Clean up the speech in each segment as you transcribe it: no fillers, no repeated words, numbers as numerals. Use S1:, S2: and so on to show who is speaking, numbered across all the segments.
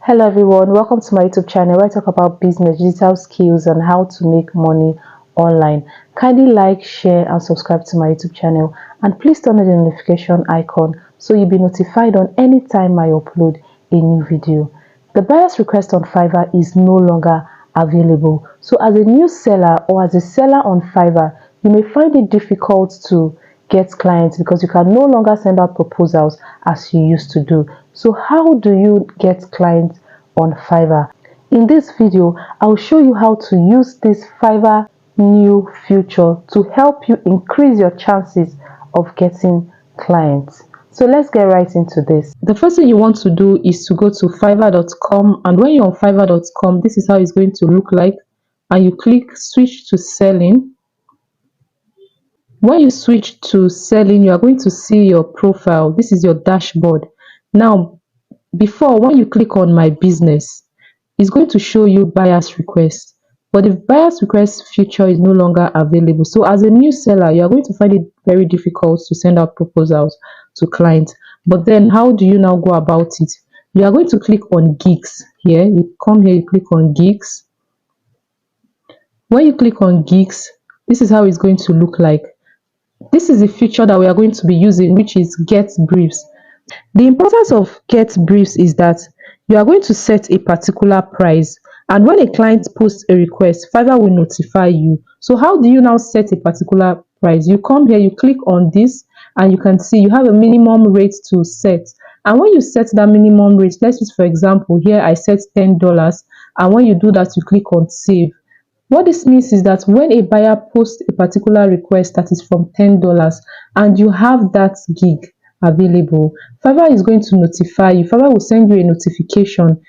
S1: Hello everyone, welcome to my YouTube channel where I talk about business, digital skills and how to make money online. Kindly like, share and subscribe to my YouTube channel, and please turn on the notification icon so you'll be notified on any time I upload a new video. The buyer's request on Fiverr is no longer available. So as a new seller or as a seller on Fiverr, you may find it difficult to get clients because you can no longer send out proposals as you used to do. So how do you get clients on Fiverr? In this video, I'll show you how to use this Fiverr new feature to help you increase your chances of getting clients. So let's get right into this. The first thing you want to do is to go to fiverr.com, and when you're on fiverr.com, this is how it's going to look like, and you click switch to selling. When you switch to selling, you are going to see your profile. This is your dashboard. Now, before, when you click on my business, it's going to show you buyer's request. But the buyer's request feature is no longer available. So as a new seller, you are going to find it very difficult to send out proposals to clients. But then how do you now go about it? You are going to click on gigs here. You come here, you click on gigs. When you click on gigs, this is how it's going to look like. This is a feature that we are going to be using, which is get briefs. The importance of get briefs is that you are going to set a particular price, and when a client posts a request, Fiverr will notify you. So how do you now set a particular price? You come here, you click on this, and you can see you have a minimum rate to set. And when you set that minimum rate, let's just, for example, here I set $10, and when you do that, you click on save. What this means is that when a buyer posts a particular request that is from $10 and you have that gig available, Fiverr is going to notify you. Fiverr will send you a notification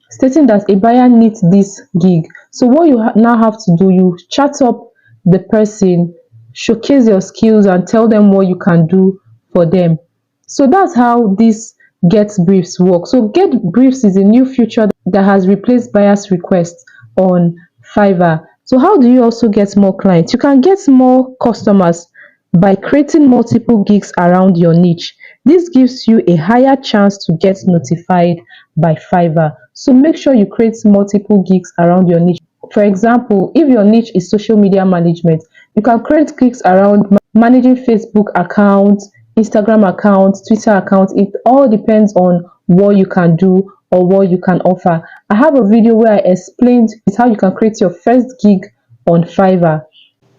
S1: stating that a buyer needs this gig. So what you now have to do, you chat up the person, showcase your skills and tell them what you can do for them. So that's how this get briefs work. So get briefs is a new feature that has replaced buyer's requests on Fiverr. So how do you also get more clients? You can get more customers by creating multiple gigs around your niche. This gives you a higher chance to get notified by Fiverr. So make sure you create multiple gigs around your niche. For example, if your niche is social media management, you can create gigs around managing Facebook accounts, Instagram accounts, Twitter accounts. It all depends on what you can do or what you can offer. I have a video where I explained how you can create your first gig on Fiverr.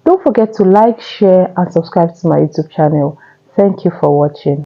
S1: Don't forget to like, share and subscribe to my YouTube channel. Thank you for watching.